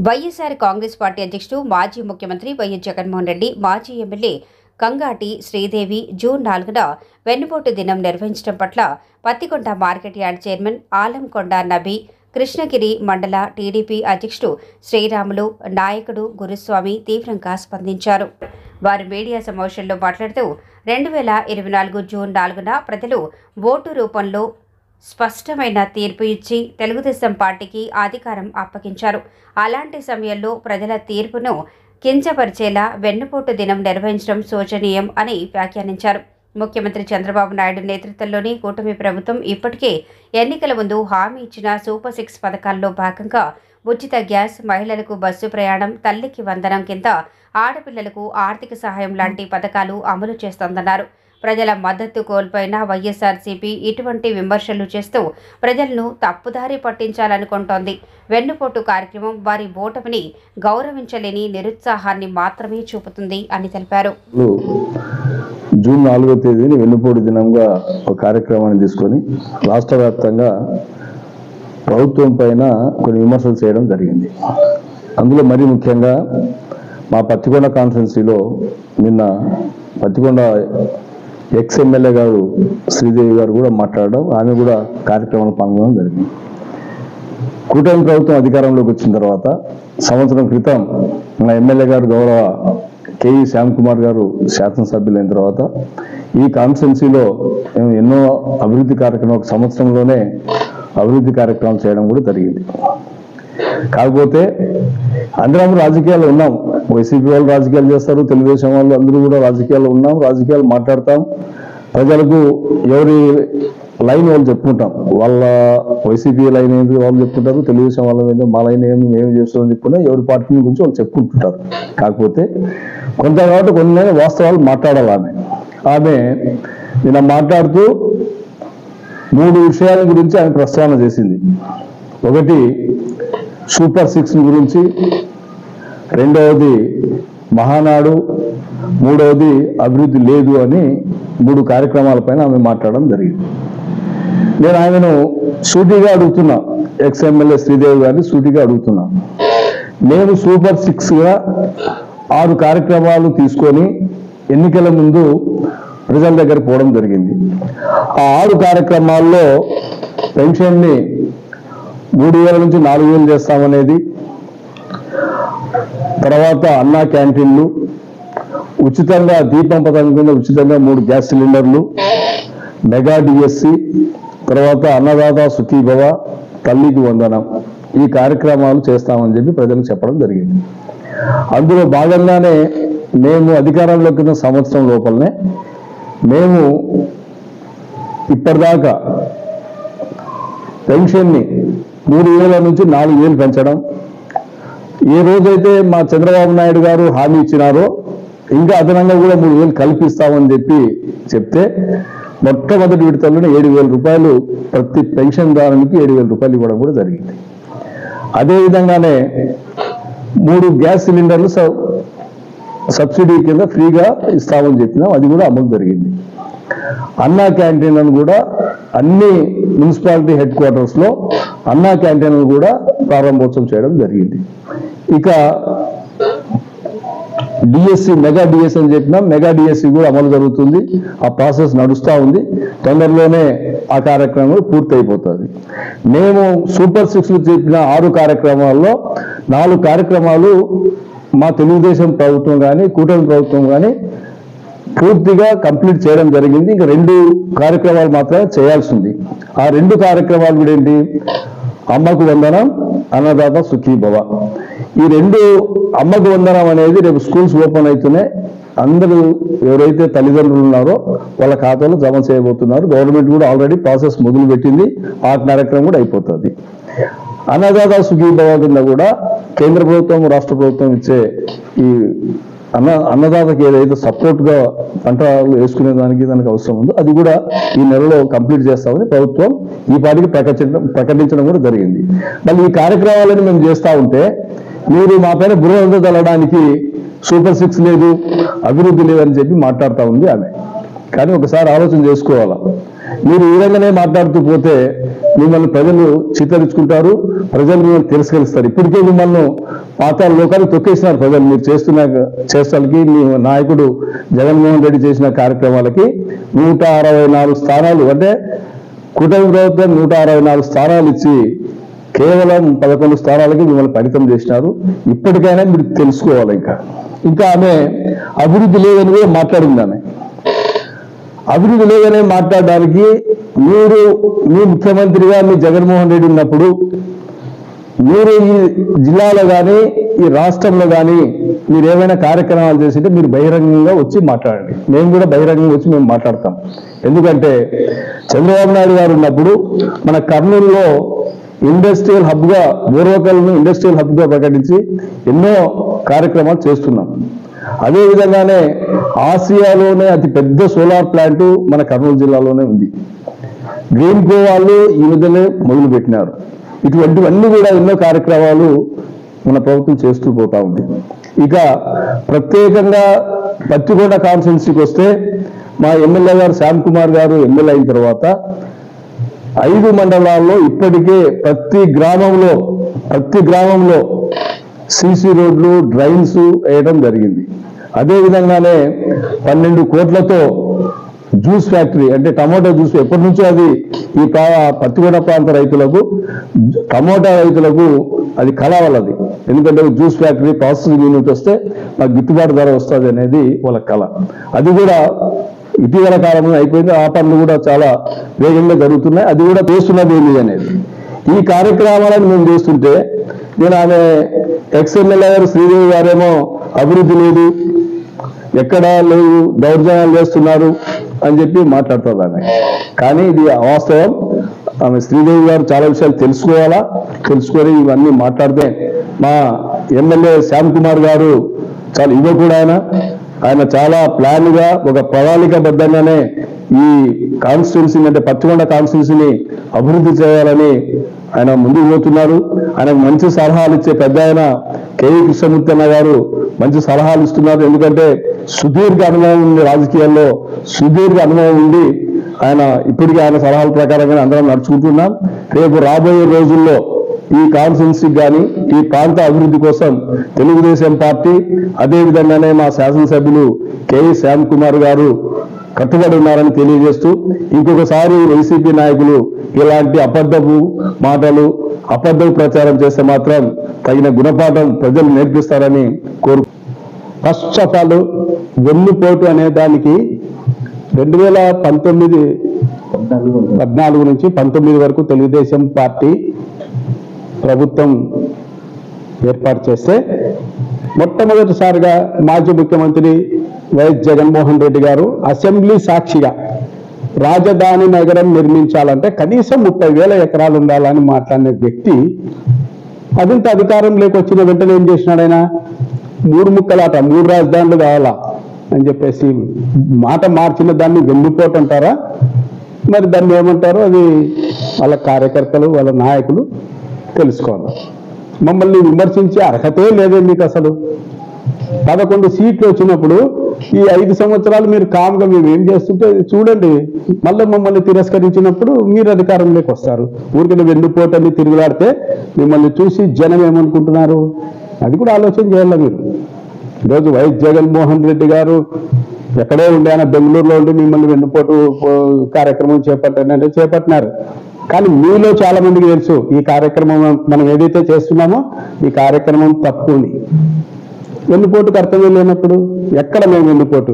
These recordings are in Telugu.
వైఎస్ఆర్ కాంగ్రెస్ పార్టీ అధ్యక్షుడు మాజీ ముఖ్యమంత్రి వైఎస్ జగన్మోహన్ రెడ్డి, మాజీ ఎమ్మెల్యే కంగాటి శ్రీదేవి జూన్ 4న వెన్నుపోటు దినం నిర్వహించడం పట్ల Pattikonda market yard chairman Alamkonda Nabi, Krishnagiri మండల టీడీపీ అధ్యక్షుడు శ్రీరాములు, నాయకుడు గురుస్వామి తీవ్రంగా స్పందించారు. వారు మీడియా సమావేశంలో మాట్లాడుతూ 2024 జూన్ 4న ప్రజలు ఓటు రూపంలో స్పష్టమైన తీర్పు ఇచ్చి తెలుగుదేశం పార్టీకి అధికారం అప్పగించారు. అలాంటి సమయంలో ప్రజల తీర్పును కించపరిచేలా వెన్నుపోటు దినం నిర్వహించడం శోచనీయం అని వ్యాఖ్యానించారు. ముఖ్యమంత్రి చంద్రబాబు నాయుడు నేతృత్వంలోని కూటమి ప్రభుత్వం ఇప్పటికే ఎన్నికల ముందు హామీ ఇచ్చిన సూపర్ 6 పథకాల్లో భాగంగా ఉచిత గ్యాస్, మహిళలకు బస్సు ప్రయాణం, తల్లికి వందనం కింద ఆడపిల్లలకు ఆర్థిక సహాయం లాంటి పథకాలు అమలు చేస్తోందన్నారు. ప్రజల మద్దతు కోల్పోయిన వైఎస్ఆర్సీపీ ఇటువంటి విమర్శలు చేస్తూ ప్రజలను తప్పుదారి పట్టించాలనుకుంటోంది. వెన్నుపోటు కార్యక్రమం వారి ఓటమిని గౌరవించలేని నిరుత్సాహాన్ని మాత్రమే చూపుతుంది అని తెలిపారు. జూన్ 4వ తేదీని వెన్నుపోటు దినంగా ఒక కార్యక్రమాన్ని తీసుకొని రాష్ట్ర వ్యాప్తంగా ప్రభుత్వం పైన కొన్ని విమర్శలు చేయడం జరిగింది. అందులో మరీ ముఖ్యంగా మా పత్తికొండ కాన్స్టిట్యున్సీలో నిన్న పత్తికొండ ఎమ్మెల్యే గారు శ్రీదేవి గారు కూడా మాట్లాడడం, ఆమె కూడా కార్యక్రమంలో పాల్గొనడం జరిగింది. కూటమి ప్రభుత్వం అధికారంలోకి వచ్చిన తర్వాత సంవత్సరం క్రితం మా ఎమ్మెల్యే గారు గౌరవ కేఈ శ్యామ్ కుమార్ గారు శాసనసభ్యులైన తర్వాత ఈ కాన్స్టిట్యున్సీలో మేము ఎన్నో అభివృద్ధి కార్యక్రమాలు ఒక సంవత్సరంలోనే అభివృద్ధి కార్యక్రమాలు చేయడం కూడా జరిగింది. కాకపోతే అందరం రాజకీయాల్లో ఉన్నాం. వైసీపీ వాళ్ళు రాజకీయాలు చేస్తారు, తెలుగుదేశం వాళ్ళు అందరూ కూడా రాజకీయాల్లో ఉన్నాం, రాజకీయాలు మాట్లాడతాం. ప్రజలకు ఎవరి లైన్ వాళ్ళు చెప్పుకుంటాం. వాళ్ళ వైసీపీ లైన్ ఏంటి వాళ్ళు చెప్పుకుంటారు, తెలుగుదేశం వాళ్ళ ఏంటో మా లైన్ ఏమి మేము చేస్తామని చెప్పుకుంటాం. ఎవరి పార్టీ గురించి వాళ్ళు చెప్పుకుంటుంటారు. కాకపోతే కొంత కాబట్టి కొన్ని వాస్తవాలు మాట్లాడాలి. ఆమె నిన్న మాట్లాడుతూ 3 విషయాల గురించి ఆమె ప్రస్తావన చేసింది. ఒకటి సూపర్ 6 గురించి, రెండవది మహానాడు, మూడవది అభివృద్ధి లేదు అని 3 కార్యక్రమాలపైన ఆమె మాట్లాడడం జరిగింది. నేను ఆమెను సూటిగా అడుగుతున్నా, ఎమ్మెల్యే శ్రీదేవి గారిని సూటిగా అడుగుతున్నా. నేను సూపర్ 6గా 6 కార్యక్రమాలు తీసుకొని ఎన్నికల ముందు ప్రజల దగ్గర పోవడం జరిగింది. ఆ 6 కార్యక్రమాల్లో పెన్షన్ని 3,000 నుంచి 4,000 చేస్తామనేది, తర్వాత అన్నా క్యాంటీన్లు, ఉచితంగా దీపం పథకం కింద ఉచితంగా 3 గ్యాస్ సిలిండర్లు, మెగా డిఎస్సి, తర్వాత అన్నదాత సుఖీభవ, తల్లికి వందనం, ఈ కార్యక్రమాలు చేస్తామని చెప్పి ప్రజలకు చెప్పడం జరిగింది. అందులో భాగంగానే మేము అధికారంలోకి ఉన్న సంవత్సరం లోపలనే మేము ఇప్పటిదాకా పెన్షన్ని 3,000 నుంచి 4,000 పెంచడం, ఏ రోజైతే మా చంద్రబాబు నాయుడు గారు హామీ ఇచ్చినారో ఇంకా అదనంగా కూడా 3,000 కల్పిస్తామని చెప్తే మొట్టమొదటి విడతలోనే 7,000 రూపాయలు ప్రతి పెన్షన్దారునికి 7,000 రూపాయలు ఇవ్వడం కూడా జరిగింది. అదేవిధంగానే 3 గ్యాస్ సిలిండర్లు సబ్సిడీ కింద ఫ్రీగా ఇస్తామని చెప్పినాం, అది కూడా అమలు జరిగింది. అన్నా క్యాంటీన్లను కూడా అన్ని మున్సిపాలిటీ హెడ్ క్వార్టర్స్లో అన్నా క్యాంటీన్లు కూడా ప్రారంభోత్సవం చేయడం జరిగింది. ఇక డిఎస్సి, మెగా డిఎస్సి అని చెప్పినాం, మెగా డిఎస్సి కూడా అమలు జరుగుతుంది. ఆ ప్రాసెస్ నడుస్తూ ఉంది. తొందరలోనే ఆ కార్యక్రమం పూర్తయిపోతుంది. మేము సూపర్ 6 చెప్పిన 6 కార్యక్రమాల్లో 4 కార్యక్రమాలు మా తెలుగుదేశం ప్రభుత్వం కానీ కూటమి ప్రభుత్వం కానీ పూర్తిగా కంప్లీట్ చేయడం జరిగింది. ఇంకా 2 కార్యక్రమాలు మాత్రమే చేయాల్సి ఉంది. ఆ 2 కార్యక్రమాలు కూడా ఏంటి? అమ్మకు వందనం, అన్నదాత సుఖీభవ. ఈ 2 అమ్మకు వందనం అనేది రేపు స్కూల్స్ ఓపెన్ అవుతున్నాయి. అందరూ ఎవరైతే తల్లిదండ్రులు ఉన్నారో వాళ్ళ ఖాతాలో జమ చేయబోతున్నారు. గవర్నమెంట్ కూడా ఆల్రెడీ ప్రాసెస్ మొదలు పెట్టింది. ఆ కార్యక్రమం కూడా అయిపోతుంది. అన్నదాత సుఖీభవ కింద కూడా కేంద్ర ప్రభుత్వం, రాష్ట్ర ప్రభుత్వం ఇచ్చే ఈ అన్నదాతకి ఏదైతే సపోర్ట్గా పంట వేసుకునే దానికి అవసరం ఉందో అది కూడా ఈ నెలలో కంప్లీట్ చేస్తామని ప్రభుత్వం ఈ పాటికి ప్రకటించడం కూడా జరిగింది. మళ్ళీ ఈ కార్యక్రమాలను మేము చేస్తూ ఉంటే మీరు మా పైన బురద చల్లడానికి సూపర్ 6 లేదు, అభివృద్ధి లేదని చెప్పి మాట్లాడుతూ ఉంది ఆమె. కానీ ఒకసారి ఆలోచన చేసుకోవాలా. మీరు ఈ విధంగానే మాట్లాడుతూ పోతే మిమ్మల్ని ప్రజలు చిత్తరించుకుంటారు, ప్రజలు మిమ్మల్ని తిరస్కరిస్తారు. ఇప్పటికే మిమ్మల్ని పాతాళ లోకాన్ని తొక్కేసినారు ప్రజలు. మీరు చేస్తున్న చేష్టలకి, మీ నాయకుడు జగన్మోహన్ రెడ్డి చేసిన కార్యక్రమాలకి 164 స్థానాలు, అంటే కూటమి ప్రభుత్వం 164 స్థానాలు ఇచ్చి కేవలం 11 స్థానాలకి మిమ్మల్ని పరిమితం చేసినారు. ఇప్పటికైనా మీరు తెలుసుకోవాలి. ఇంకా ఆమె అభివృద్ధి లేదని కూడా మాట్లాడింది. ఆమె అభివృద్ధి లేదని మాట్లాడడానికి మీరు మీ ముఖ్యమంత్రిగా మీ జగన్మోహన్ రెడ్డి ఉన్నప్పుడు మీరు ఈ జిల్లాలో కానీ ఈ రాష్ట్రంలో కానీ మీరు ఏమైనా కార్యక్రమాలు చేసింటే మీరు బహిరంగంగా వచ్చి మాట్లాడండి. మేము కూడా బహిరంగంగా వచ్చి మేము మాట్లాడతాం. ఎందుకంటే చంద్రబాబు నాయుడు గారు ఉన్నప్పుడు మన కర్నూలులో ఇండస్ట్రియల్ హబ్గా, బోర్వకల్ను ఇండస్ట్రియల్ హబ్గా ప్రకటించి ఎన్నో కార్యక్రమాలు చేస్తున్నాం. అదేవిధంగానే ఆసియాలోనే అతి పెద్ద సోలార్ ప్లాంట్ మన కర్నూలు జిల్లాలోనే ఉంది. గ్రీన్ గో వాళ్ళు ఈ మధ్యనే మొదలు పెట్టినారు. ఇటువంటివన్నీ కూడా ఎన్నో కార్యక్రమాలు మన ప్రభుత్వం చేస్తూ పోతా ఉంది. ఇక ప్రత్యేకంగా పత్తికొండ కాన్స్టిట్యున్సీకి వస్తే మా ఎమ్మెల్యే గారు శ్యామ్ కుమార్ గారు ఎమ్మెల్యే అయిన తర్వాత 5 మండలాల్లో ఇప్పటికే ప్రతి గ్రామంలో సీసీ రోడ్లు, డ్రైన్స్ వేయడం జరిగింది. అదేవిధంగానే 12 కోట్లతో జ్యూస్ ఫ్యాక్టరీ, అంటే టమోటా జ్యూస్, ఎప్పటి నుంచో అది ఈ పత్తికొండ ప్రాంత రైతులకు, టమోటా రైతులకు అది కళ వాళ్ళది. ఎందుకంటే జ్యూస్ ఫ్యాక్టరీ, ప్రాసెసింగ్ యూనిట్ వస్తే మాకు గిట్టుబాటు ధర వస్తుంది అనేది వాళ్ళ కళ. అది కూడా ఇటీవల కాలంలో అయిపోయింది. ఆ పనులు కూడా చాలా వేగంగా జరుగుతున్నాయి. అది కూడా చేస్తున్నది ఏంటి అనేది. ఈ కార్యక్రమాలను మేము చేస్తుంటే నేను ఆమె ఎక్స్ఎమ్మెల్యే గారు శ్రీదేవి గారేమో అభివృద్ధి లేదు, ఎక్కడా లేదు, దౌర్జన్యాలు చేస్తున్నారు అని చెప్పి మాట్లాడుతుంది ఆమె. కానీ ఇది అవాస్తవం. ఆమె శ్రీదేవి గారు చాలా విషయాలు తెలుసుకొని ఇవన్నీ మాట్లాడితే మా ఎమ్మెల్యే శ్యామ్ కుమార్ గారు చాలా యువకుడు. ఆయన చాలా ప్లాన్గా, ఒక ప్రణాళికబద్ధంగానే ఈ కాన్స్టిట్యున్సీని, అంటే పత్తికొండ కాన్స్టిట్యున్సీని అభివృద్ధి చేయాలని ఆయన ముందుకు పోతున్నారు. ఆయనకు మంచి సలహాలు ఇచ్చే పెద్ద ఆయన కేవీ కృష్ణమూర్తి అన్న గారు మంచి సలహాలు ఇస్తున్నారు. ఎందుకంటే సుదీర్ఘ అనుభవం ఉంది, రాజకీయాల్లో సుదీర్ఘ అనుభవం ఉంది. ఆయన ఇప్పటికీ ఆయన సలహాల ప్రకారంగా అందరం నడుచుకుంటున్నాం. రేపు రాబోయే రోజుల్లో ఈ కాన్స్టిట్యున్సీకి కానీ ఈ ప్రాంత అభివృద్ధి కోసం తెలుగుదేశం పార్టీ, అదేవిధంగానే మా శాసనసభ్యులు కేవీ శ్యామ్ కుమార్ గారు కట్టుబడి ఉన్నారని తెలియజేస్తూ, ఇంకొకసారి వైసీపీ నాయకులు ఇలాంటి అబద్ధపు మాటలు, అబద్ధపు ప్రచారం చేస్తే మాత్రం తగిన గుణపాఠం ప్రజలు నేర్పిస్తారని ఫస్ట్ ఆఫ్ ఆల్ వెన్నుపోటు అనే దానికి 2014 నుంచి 19 వరకు తెలుగుదేశం పార్టీ ప్రభుత్వం ఏర్పాటు చేస్తే మొట్టమొదటిసారిగా మాజీ ముఖ్యమంత్రి వైఎస్ జగన్మోహన్ రెడ్డి గారు అసెంబ్లీ సాక్షిగా రాజధాని నగరం నిర్మించాలంటే కనీసం 30,000 ఎకరాలు ఉండాలని మాట్లాడిన వ్యక్తి అదంత అధికారం లేకొచ్చిన వెంటనే ఏం చేసినాడు? ఆయన 3 ముక్కలాట, 3 రాజధానులు కావాలా అని చెప్పేసి మాట మార్చిన దాన్ని వెన్నుపోటు అంటారా? మరి దాన్ని ఏమంటారో అది వాళ్ళ కార్యకర్తలు, వాళ్ళ నాయకులు తెలుసుకోవాలి. మమ్మల్ని విమర్శించే అర్హతే లేదే మీకు అసలు. 11 సీట్లు వచ్చినప్పుడు ఈ 5 సంవత్సరాలు మీరు కామ్గా మేము ఏం చేస్తుంటే చూడండి, మళ్ళీ మమ్మల్ని తిరస్కరించినప్పుడు మీరు అధికారంలోకి వస్తారు. ఊరికైనా వెన్నుపోటని తిరుగులాడితే మిమ్మల్ని చూసి జనం ఏమనుకుంటున్నారు అది కూడా ఆలోచన చేయాలి మీరు. ఈరోజు వైఎస్ జగన్మోహన్ రెడ్డి గారు ఎక్కడే ఉండే, ఆయన బెంగళూరులో ఉండి మిమ్మల్ని వెన్నుపోటు కార్యక్రమం చేపట్టినారు. కానీ మీలో చాలా మందికి తెలుసు ఈ కార్యక్రమం మనం ఏదైతే చేస్తున్నామో ఈ కార్యక్రమం తప్పుని. వెన్నుపోటుకు అర్థమే లేనప్పుడు ఎక్కడ మేము వెన్నుపోటు?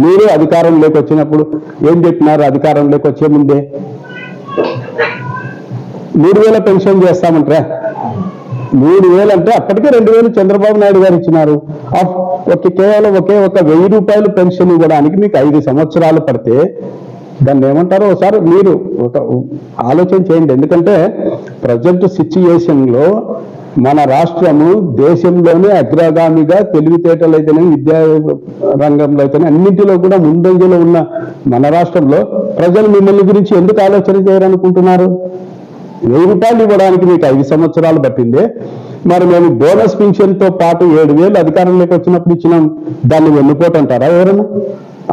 మీరు అధికారంలోకి వచ్చినప్పుడు ఏం చెప్పినారు? అధికారంలోకి వచ్చే ముందే 3,000 పెన్షన్ చేస్తామంటారా? 3,000 అంటే అప్పటికే 2,000 చంద్రబాబు నాయుడు గారు ఇచ్చినారు. కేవలం ఒకే 1,000 రూపాయలు పెన్షన్ ఇవ్వడానికి మీకు 5 సంవత్సరాలు పడితే దాన్ని ఏమంటారో ఒకసారి మీరు ఒక ఆలోచన చేయండి. ఎందుకంటే ప్రజెంట్ సిచ్యుయేషన్లో మన రాష్ట్రము దేశంలోనే అగ్రగామిగా తెలివితేటలు అయితేనే, విద్యా రంగంలో అయితేనే అన్నింటిలో కూడా ముందంజలో ఉన్న మన రాష్ట్రంలో ప్రజలు మిమ్మల్ని గురించి ఎందుకు ఆలోచన చేయాలనుకుంటున్నారు? 1,000 రూపాయలు ఇవ్వడానికి మీకు 5 సంవత్సరాలు పట్టిందే. మరి మేము బోనస్ పింఛన్తో పాటు 7,000 అధికారంలోకి వచ్చినప్పుడు ఇచ్చినాం. దాన్ని వెన్నుపోటు అంటారా ఎవరన్నా?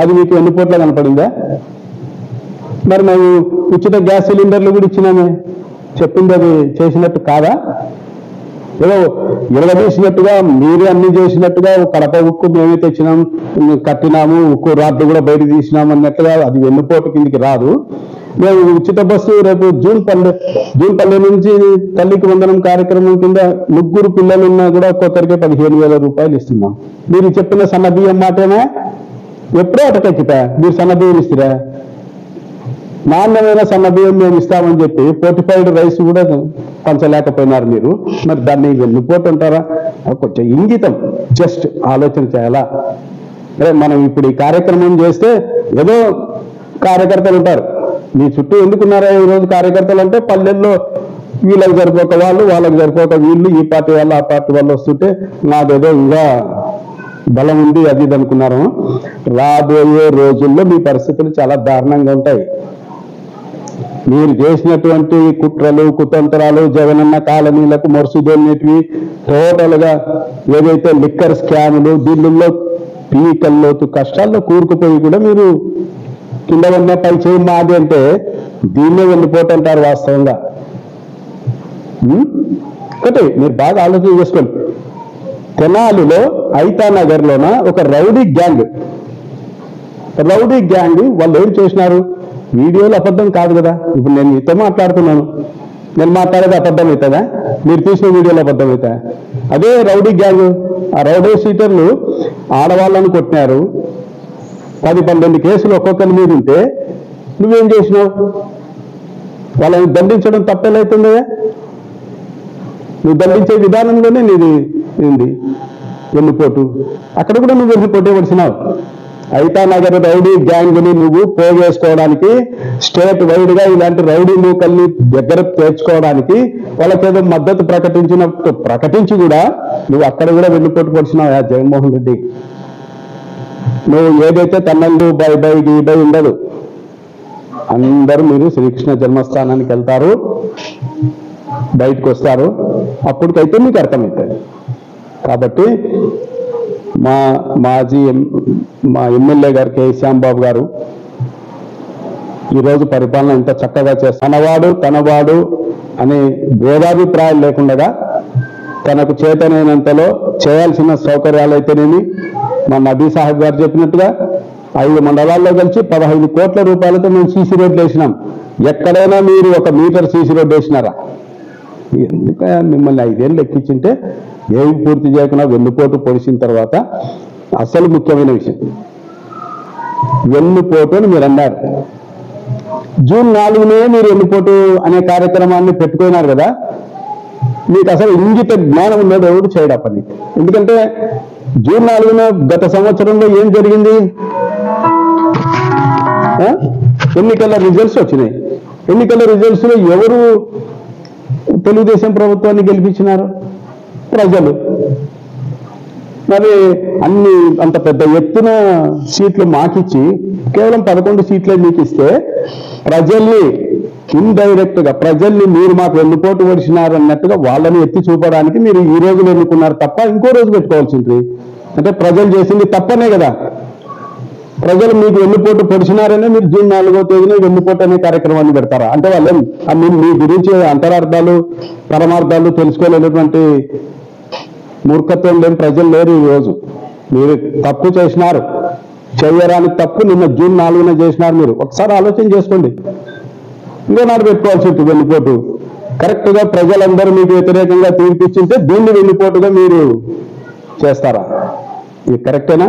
అది మీకు వెన్నుపోట్లా కనపడిందా? మరి మేము ఉచిత గ్యాస్ సిలిండర్లు కూడా ఇచ్చినామే, చెప్పింది అది చేసినట్టు కాదా? ఏదో ఇరగదీసినట్టుగా మీరే అన్ని చేసినట్టుగా కడప ఉక్కు మేమే తెచ్చినాం, కట్టినాము, ఉక్కు రాడ్లు కూడా బయట తీసినాం అన్నట్టుగా అది వెన్నుపోటు కిందికి రాదు. మేము ఉచిత బస్సు రేపు జూన్ 12 నుంచి తల్లికి వందనం కార్యక్రమం కింద 3 పిల్లలున్నా కూడా ఒక్కొక్కరికి 15,000 రూపాయలు ఇస్తున్నాం. మీరు చెప్పిన సన్న బియ్యం మాటేనా? ఎప్పుడో అటకెక్కితా మీరు సన్న బియ్యం ఇస్తారా? నాణ్యమైన సన్న బియ్యం మేము ఇస్తామని చెప్పి ఫోర్టిఫైడ్ రైస్ కూడా పంచలేకపోయినారు మీరు. మరి దాన్ని వెన్నుపోటు అంటారా? కొంచెం ఇంగితం, జస్ట్ ఆలోచన చేయాలా? మనం ఇప్పుడు ఈ కార్యక్రమం చేస్తే ఏదో కార్యకర్తలు ఉంటారు, మీ చుట్టూ ఎందుకున్నారా ఈరోజు కార్యకర్తలు అంటే పల్లెల్లో వీళ్ళకి సరిపోక వాళ్ళు, వాళ్ళకి సరిపోక వీళ్ళు, ఈ పార్టీ వాళ్ళు ఆ పార్టీ వాళ్ళు వస్తుంటే నాదేదో ఇంకా బలం ఉంది అది ఇది అనుకున్నారు. రాబోయే రోజుల్లో మీ పరిస్థితులు చాలా దారుణంగా ఉంటాయి. మీరు చేసినటువంటి కుట్రలు కుతంత్రాలు, జగనన్న కాలనీలకు మరుసుదోలినటివి, టోటల్ గా ఏదైతే లిక్కర్ స్కాములు, దీనిలో పీకల్లోతు కష్టాల్లో కూరుకుపోయి కూడా మీరు కింద ఉన్న పై చేయి మాది అంటే దీన్నే వెళ్ళిపోతుంటారు వాస్తవంగా. ఒకటి మీరు బాగా ఆలోచన చేసుకోండి. తెనాలిలో ఐతానగర్లోన ఒక రౌడీ గ్యాంగ్ వాళ్ళు ఏం చేసినారు? వీడియోలు అబద్ధం కాదు కదా. ఇప్పుడు నేను మీతో మాట్లాడుతున్నాను, నేను మాట్లాడేది అబద్ధం అవుతుందా? మీరు తీసిన వీడియోలు అబద్ధం అవుతా? అదే రౌడీ గ్యాంగ్, ఆ రౌడీ షీటర్లు ఆడవాళ్ళను కొట్టినారు. 10-12 కేసులు ఒక్కొక్కరి మీద ఉంటే నువ్వేం చేసినావు? వాళ్ళని దండించడం తప్పేలవుతుందా? నువ్వు దండించే విధానంలోనే నీది ఏంది వెన్నుపోటు. అక్కడ కూడా నువ్వు వెన్నుపోటే వచ్చినావు. ఐతానగర్ రౌడీ గ్యాంగ్ని నువ్వు పోగేసుకోవడానికి, స్టేట్ వైడ్ గా ఇలాంటి రౌడీ మూకల్ని దగ్గర తెచ్చుకోవడానికి వాళ్ళకేదో మద్దతు ప్రకటించి కూడా నువ్వు అక్కడ కూడా వెన్నుపోటు పొడిచినావు. జగన్మోహన్ రెడ్డి, నువ్వు ఏదైతే తన్నలు బై గీబై ఉండదు. అందరూ మీరు శ్రీకృష్ణ జన్మస్థానానికి వెళ్తారు, బయటకు వస్తారు, అప్పటికైతే మీకు అర్థమవుతుంది. కాబట్టి మా ఎమ్మెల్యే గారు కె శ్యాంబాబు గారు ఈరోజు పరిపాలన ఇంత చక్కగా చేస్తాడు. తనవాడు అనే భేదాభిప్రాయాలు లేకుండా తనకు చేతనైనంతలో చేయాల్సిన సౌకర్యాలు అయితేనేమి, మా నబీ సాహెబ్ గారు చెప్పినట్టుగా 5 మండలాల్లో కలిసి 15 కోట్ల రూపాయలతో మేము సీసీ రోడ్లు వేసినాం. ఎక్కడైనా మీరు 1 మీటర్ సీసీ రోడ్డు వేసినారా? ఎందుక మిమ్మల్ని 5 ఏళ్ళు ఎక్కించింటే ఏమి పూర్తి చేయకుండా వెన్నుపోటు పొడిచిన తర్వాత అసలు ముఖ్యమైన విషయం వెన్నుపోటు అని మీరు అన్నారు. జూన్ 4నే మీరు వెన్నుపోటు అనే కార్యక్రమాన్ని పెట్టుకున్నారు కదా. మీకు అసలు ఇంగిత జ్ఞానం ఉన్నది ఎవరు చేయడం పని. ఎందుకంటే జూన్ 4న గత సంవత్సరంలో ఏం జరిగింది? ఎన్నికల రిజల్ట్స్ వచ్చినాయి. ఎన్నికల రిజల్ట్స్ లో ఎవరు తెలుగుదేశం ప్రభుత్వాన్ని గెలిపించినారు? ప్రజలు. మరి అంత పెద్ద ఎత్తున సీట్లు మాకిచ్చి కేవలం 11 సీట్లే మీకు ఇస్తే ప్రజల్ని ఇండైరెక్ట్ గా ప్రజల్ని మీరు మాకు వెన్నుపోటు పొడిచినారు అన్నట్టుగా వాళ్ళని ఎత్తి చూపడానికి మీరు ఈ రోజులు ఎన్నుకున్నారు తప్ప ఇంకో రోజు పెట్టుకోవాల్సింది. అంటే ప్రజలు చేసింది తప్పనే కదా. ప్రజలు మీకు వెన్నుపోటు పొడిచినారనే మీరు జూన్ 4వ తేదీన వెన్నుపోటు అనే కార్యక్రమాన్ని పెడతారా? అంటే వాళ్ళు మీ గురించి అంతరార్థాలు పరమార్థాలు తెలుసుకోలేనటువంటి మూర్ఖత్వం లేని ప్రజలు లేరు. ఈ రోజు మీరు తప్పు చేసినారు, చేయరానికి తప్పు నిన్న జూన్ 4న చేసినారు. మీరు ఒకసారి ఆలోచన చేసుకోండి. ఇంకో నాడు పెట్టుకోవాల్సి ఉంటుంది వెన్నుపోటు. కరెక్ట్ గా ప్రజలందరూ మీకు వ్యతిరేకంగా తీర్పిచ్చింటే దీన్ని వెన్నుపోటుగా మీరు చేస్తారా? ఇది కరెక్టేనా?